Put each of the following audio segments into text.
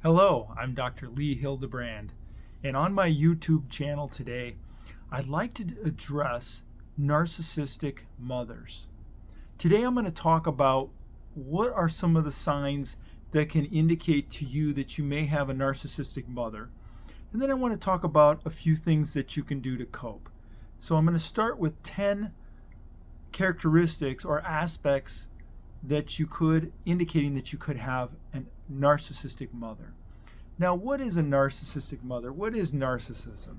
Hello, I'm Dr. Hildebrand, and on my YouTube channel today, I'd like to address narcissistic mothers. Today I'm going to talk about what are some of the signs that can indicate to you that you may have a narcissistic mother. And then I want to talk about a few things that you can do to cope. So I'm going to start with 10 characteristics or aspects that you could, indicating that you could have a narcissistic mother. Now, what is a narcissistic mother? What is narcissism?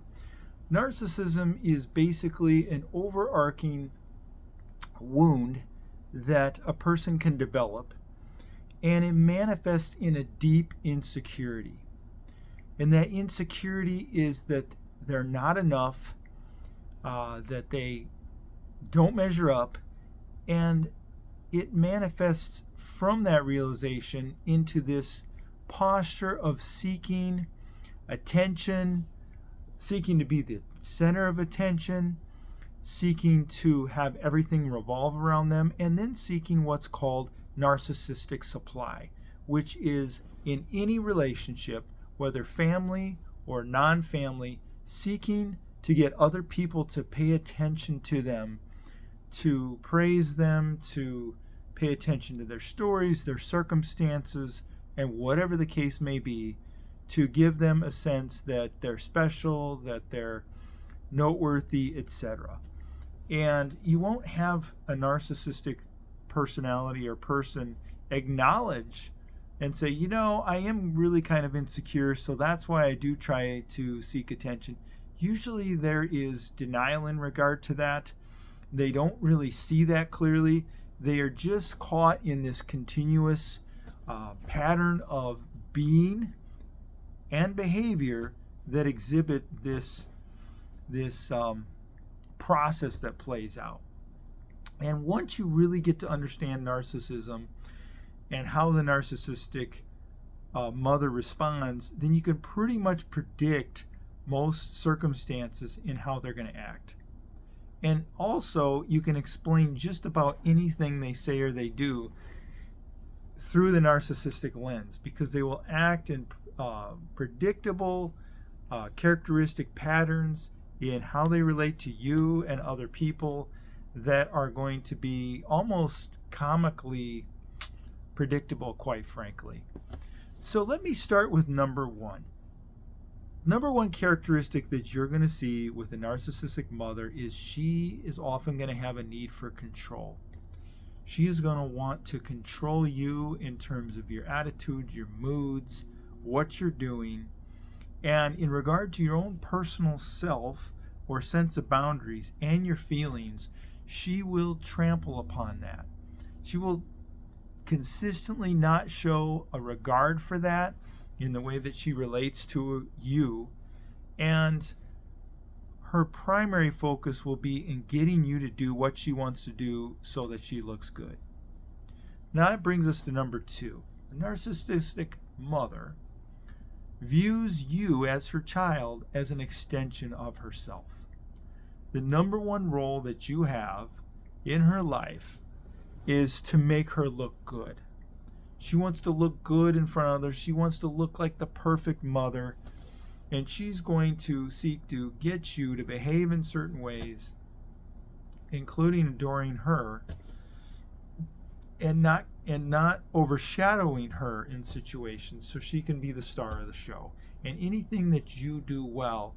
Narcissism is basically an overarching wound that a person can develop, and it manifests in a deep insecurity. And that insecurity is that they're not enough, that they don't measure up, and it manifests from that realization into this posture of seeking attention, seeking to be the center of attention, seeking to have everything revolve around them, and then seeking what's called narcissistic supply, which is in any relationship, whether family or non-family, seeking to get other people to pay attention to them, to praise them, to pay attention to their stories, their circumstances, and whatever the case may be, to give them a sense that they're special, that they're noteworthy, etc. And you won't have a narcissistic personality or person acknowledge and say, I am really kind of insecure, so that's why I do try to seek attention. Usually there is denial in regard to that. They don't really see that clearly. They are just caught in this continuous pattern of being and behavior that exhibit this process that plays out. And once you really get to understand narcissism and how the narcissistic mother responds, then you can pretty much predict most circumstances in how they're going to act. And also, you can explain just about anything they say or they do through the narcissistic lens, because they will act in predictable, characteristic patterns in how they relate to you and other people that are going to be almost comically predictable, quite frankly. So let me start with number one. Number one characteristic that you're going to see with a narcissistic mother is she is often going to have a need for control. She is going to want to control you in terms of your attitude, your moods, what you're doing. And in regard to your own personal self or sense of boundaries and your feelings, she will trample upon that. She will consistently not show a regard for that in the way that she relates to you, and her primary focus will be in getting you to do what she wants to do so that she looks good. Now that brings us to number two. A narcissistic mother views you as her child as an extension of herself. The number one role that you have in her life is to make her look good. She wants to look good in front of others. She wants to look like the perfect mother. And she's going to seek to get you to behave in certain ways, including adoring her, and not overshadowing her in situations so she can be the star of the show. And anything that you do well,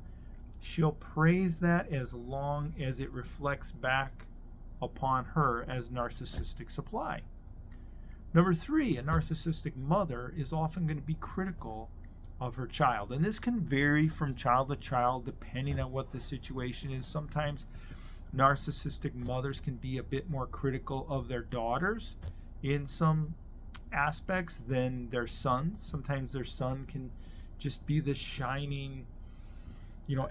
she'll praise that as long as it reflects back upon her as narcissistic supply. Number three, a narcissistic mother is often going to be critical of her child. And this can vary from child to child depending on what the situation is. Sometimes narcissistic mothers can be a bit more critical of their daughters in some aspects than their sons. Sometimes their son can just be the shining,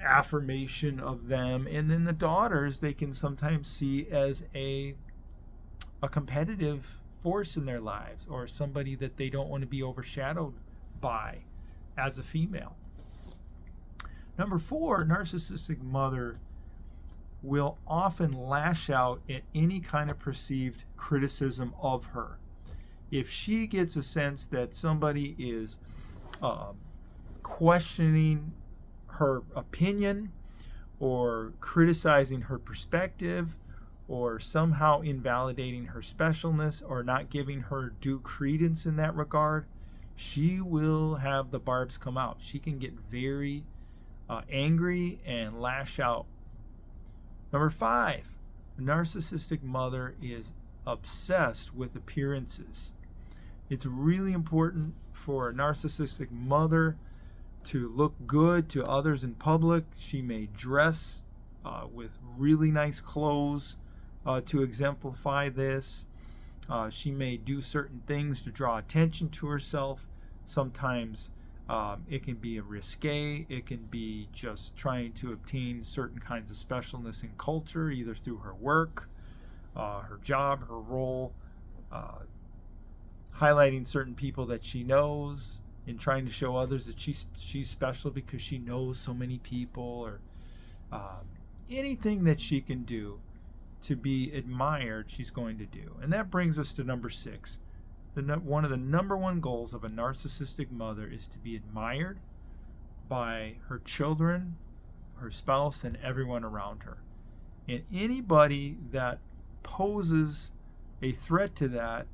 affirmation of them. And then the daughters, they can sometimes see as a competitive force in their lives, or somebody that they don't want to be overshadowed by as a female. Number four, narcissistic mother will often lash out at any kind of perceived criticism of her. If she gets a sense that somebody is questioning her opinion or criticizing her perspective or somehow invalidating her specialness or not giving her due credence in that regard, she will have the barbs come out. She can get very angry and lash out. Number 5, a narcissistic mother is obsessed with appearances. It's really important for a narcissistic mother to look good to others in public. She may dress with really nice clothes to exemplify this. She may do certain things to draw attention to herself. Sometimes it can be a risque. It can be just trying to obtain certain kinds of specialness in culture, either through her work, her job, her role, highlighting certain people that she knows and trying to show others that she's special because she knows so many people, or anything that she can do to be admired, she's going to do. And that brings us to number 6. One of the number one goals of a narcissistic mother is to be admired by her children, her spouse, and everyone around her. And anybody that poses a threat to that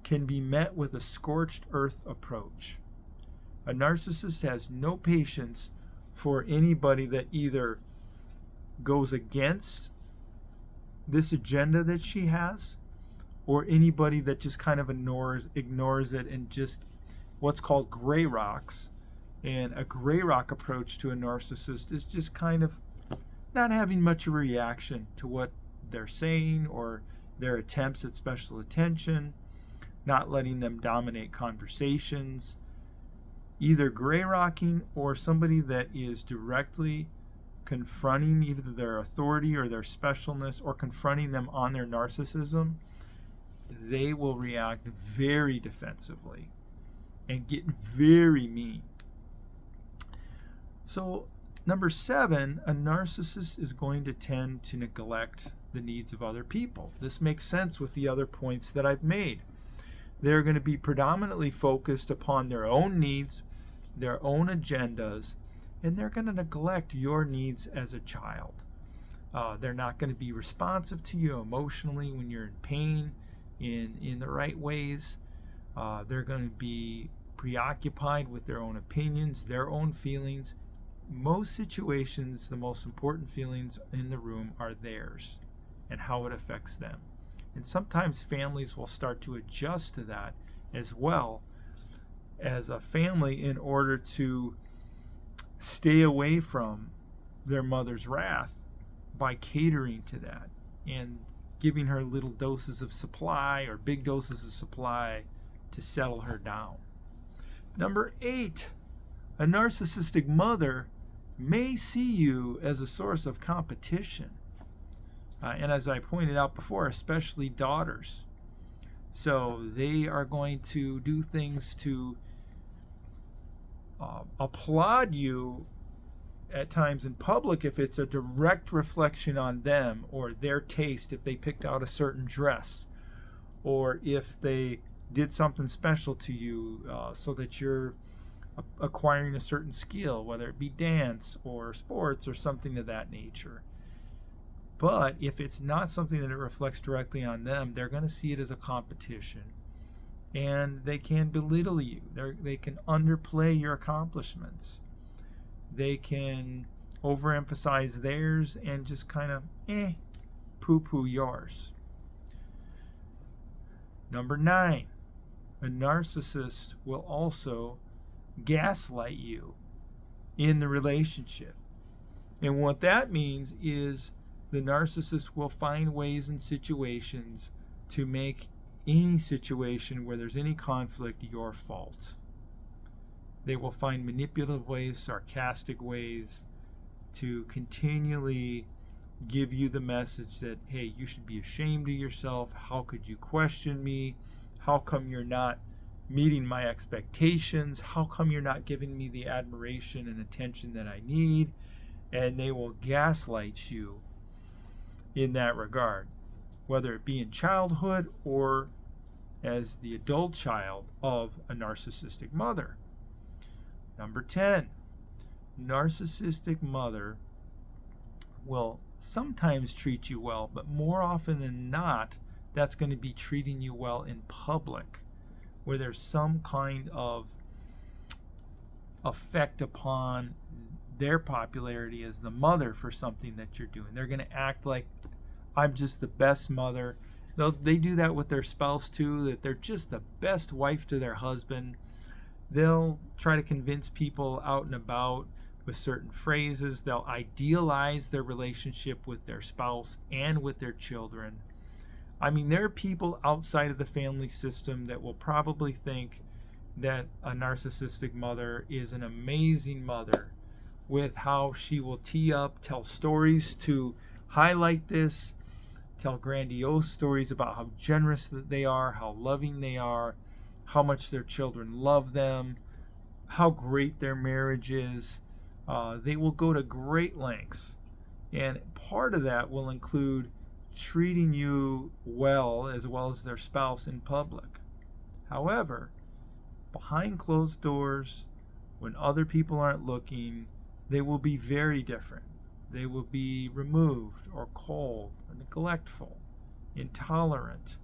can be met with a scorched earth approach. A narcissist has no patience for anybody that either goes against this agenda that she has, or anybody that just kind of ignores it and just what's called gray rocks. And a gray rock approach to a narcissist is just kind of not having much of a reaction to what they're saying or their attempts at special attention, not letting them dominate conversations. Either gray rocking or somebody that is directly confronting either their authority or their specialness, or confronting them on their narcissism, they will react very defensively and get very mean. So, number 7, a narcissist is going to tend to neglect the needs of other people. This makes sense with the other points that I've made. They're going to be predominantly focused upon their own needs, their own agendas, and they're going to neglect your needs as a child. They're not going to be responsive to you emotionally when you're in pain in the right ways. They're going to be preoccupied with their own opinions, their own feelings. Most situations, the most important feelings in the room are theirs and how it affects them. And sometimes families will start to adjust to that as well as a family in order to stay away from their mother's wrath by catering to that and giving her little doses of supply or big doses of supply to settle her down. Number 8, a narcissistic mother may see you as a source of competition. And as I pointed out before, especially daughters. So they are going to do things to applaud you at times in public if it's a direct reflection on them or their taste, if they picked out a certain dress, or if they did something special to you so that you're acquiring a certain skill, whether it be dance or sports or something of that nature. But if it's not something that it reflects directly on them, they're going to see it as a competition. And they can belittle you. They can underplay your accomplishments. They can overemphasize theirs and just kind of poo-poo yours. Number 9, a narcissist will also gaslight you in the relationship. And what that means is the narcissist will find ways and situations to make any situation where there's any conflict your fault. They will find manipulative ways, sarcastic ways to continually give you the message that, hey, you should be ashamed of yourself. How could you question me? How come you're not meeting my expectations? How come you're not giving me the admiration and attention that I need? And they will gaslight you in that regard, whether it be in childhood or as the adult child of a narcissistic mother. Number 10, narcissistic mother will sometimes treat you well, but more often than not, that's going to be treating you well in public, where there's some kind of effect upon their popularity as the mother for something that you're doing. They're going to act like, I'm just the best mother. They do that with their spouse too, that they're just the best wife to their husband. They'll try to convince people out and about with certain phrases. They'll idealize their relationship with their spouse and with their children. I mean, there are people outside of the family system that will probably think that a narcissistic mother is an amazing mother, with how she will tee up, tell stories to highlight this, tell grandiose stories about how generous that they are, how loving they are, how much their children love them, how great their marriage is. They will go to great lengths. And part of that will include treating you well as their spouse in public. However, behind closed doors, when other people aren't looking, they will be very different. They will be removed or cold or neglectful, intolerant,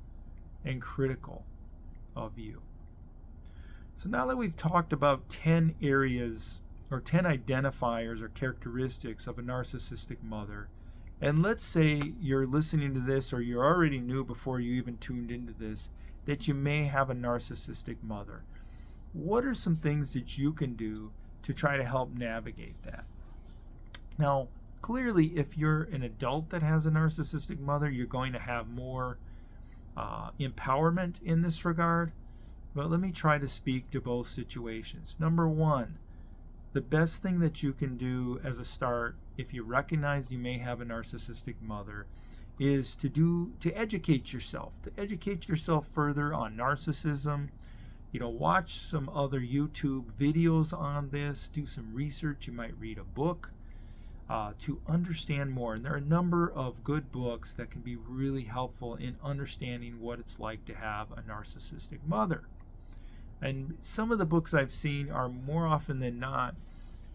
and critical of you. So now that we've talked about 10 areas or 10 identifiers or characteristics of a narcissistic mother, and let's say you're listening to this, or you already knew before you even tuned into this, that you may have a narcissistic mother. What are some things that you can do to try to help navigate that? Now, clearly, if you're an adult that has a narcissistic mother, you're going to have more empowerment in this regard. But let me try to speak to both situations. Number one, the best thing that you can do as a start, if you recognize you may have a narcissistic mother, is to educate yourself further on narcissism. Watch some other YouTube videos on this, do some research. You might read a book to understand more. And there are a number of good books that can be really helpful in understanding what it's like to have a narcissistic mother. And some of the books I've seen are more often than not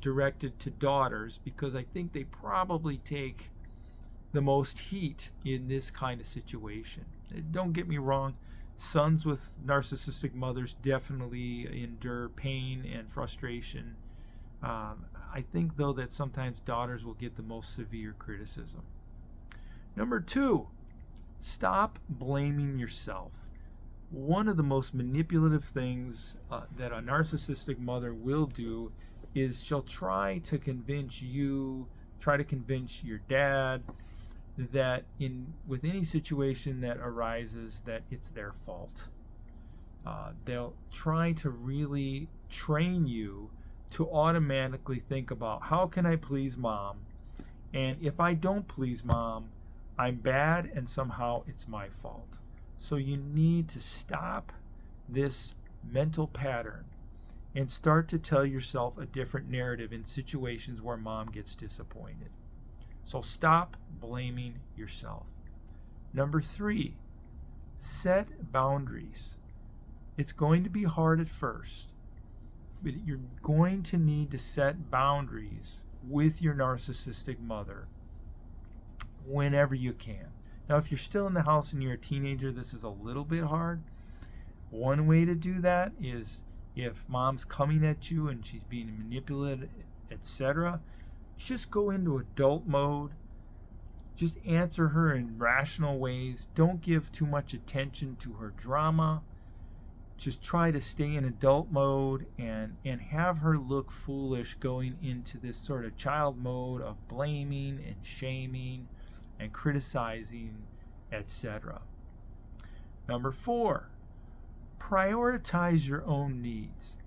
directed to daughters, because I think they probably take the most heat in this kind of situation. Don't get me wrong, sons with narcissistic mothers definitely endure pain and frustration. I think, though, that sometimes daughters will get the most severe criticism. Number two, stop blaming yourself. One of the most manipulative things that a narcissistic mother will do is she'll try to convince you, try to convince your dad that with any situation that arises, that it's their fault. They'll try to really train you to automatically think about, how can I please mom? And if I don't please mom, I'm bad and somehow it's my fault. So you need to stop this mental pattern and start to tell yourself a different narrative in situations where mom gets disappointed. So stop blaming yourself. Number three, set boundaries. It's going to be hard at first, but you're going to need to set boundaries with your narcissistic mother whenever you can. Now, if you're still in the house and you're a teenager, this is a little bit hard. One way to do that is, if mom's coming at you and she's being manipulated, etc., just go into adult mode. Just answer her in rational ways. Don't give too much attention to her drama. Just try to stay in adult mode and have her look foolish going into this sort of child mode of blaming and shaming and criticizing, etc. Number four, prioritize your own needs.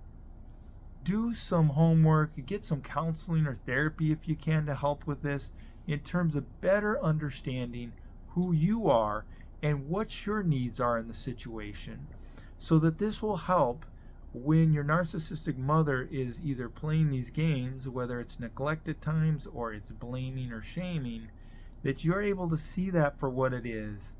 Do some homework, get some counseling or therapy if you can to help with this, in terms of better understanding who you are and what your needs are in the situation, so that this will help when your narcissistic mother is either playing these games, whether it's neglect at times or it's blaming or shaming, that you're able to see that for what it is,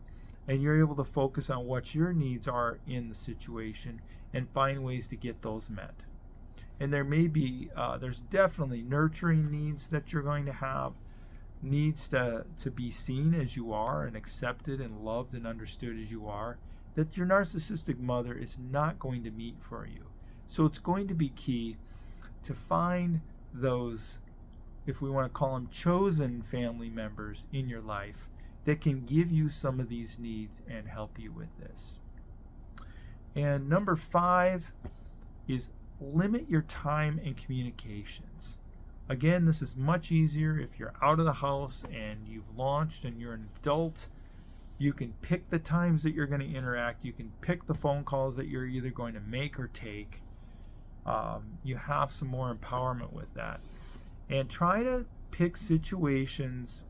and you're able to focus on what your needs are in the situation and find ways to get those met. And there may be, there's definitely nurturing needs that you're going to have, needs to be seen as you are and accepted and loved and understood as you are, that your narcissistic mother is not going to meet for you. So it's going to be key to find those, if we want to call them chosen family members in your life, that can give you some of these needs and help you with this. And number 5 is limit your time and communications. Again, this is much easier if you're out of the house and you've launched and you're an adult. You can pick the times that you're going to interact. You can pick the phone calls that you're either going to make or take. You have some more empowerment with that. And try to pick situations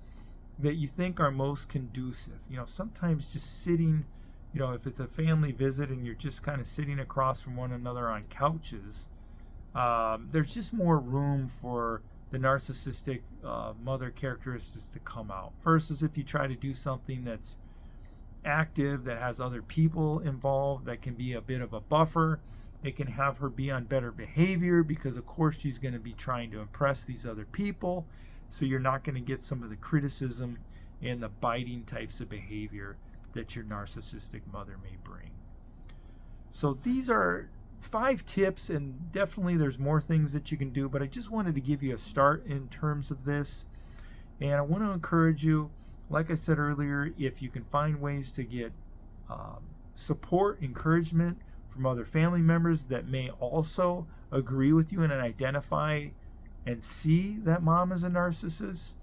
that you think are most conducive. Sometimes just sitting, if it's a family visit and you're just kind of sitting across from one another on couches, there's just more room for the narcissistic mother characteristics to come out, versus if you try to do something that's active, that has other people involved, that can be a bit of a buffer. It can have her be on better behavior because, of course, she's going to be trying to impress these other people. So you're not going to get some of the criticism and the biting types of behavior that your narcissistic mother may bring. So these are 5 tips, and definitely there's more things that you can do, but I just wanted to give you a start in terms of this. And I want to encourage you, like I said earlier, if you can find ways to get support, encouragement from other family members that may also agree with you and identify and see that mom is a narcissist,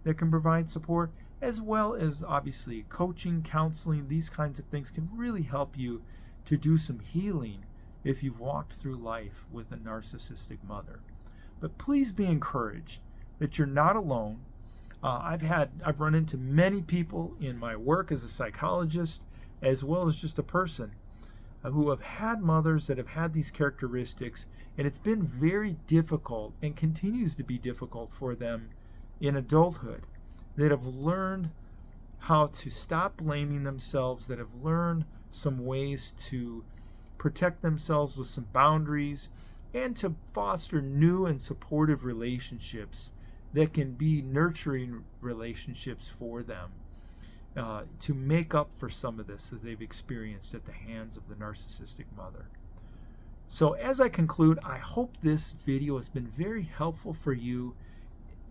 that can provide support, as well as obviously coaching, counseling. These kinds of things can really help you to do some healing if you've walked through life with a narcissistic mother. But please be encouraged that you're not alone. I've run into many people in my work as a psychologist, as well as just a person, who have had mothers that have had these characteristics, and it's been very difficult and continues to be difficult for them in adulthood, that have learned how to stop blaming themselves, that have learned some ways to protect themselves with some boundaries, and to foster new and supportive relationships that can be nurturing relationships for them, to make up for some of this that they've experienced at the hands of the narcissistic mother. So as I conclude, I hope this video has been very helpful for you.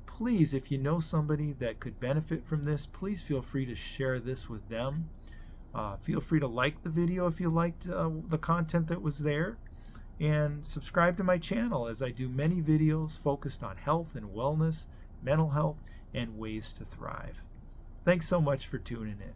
Please, if you know somebody that could benefit from this, please feel free to share this with them. Feel free to like the video if you liked the content that was there, and subscribe to my channel, as I do many videos focused on health and wellness, mental health, and ways to thrive. Thanks so much for tuning in.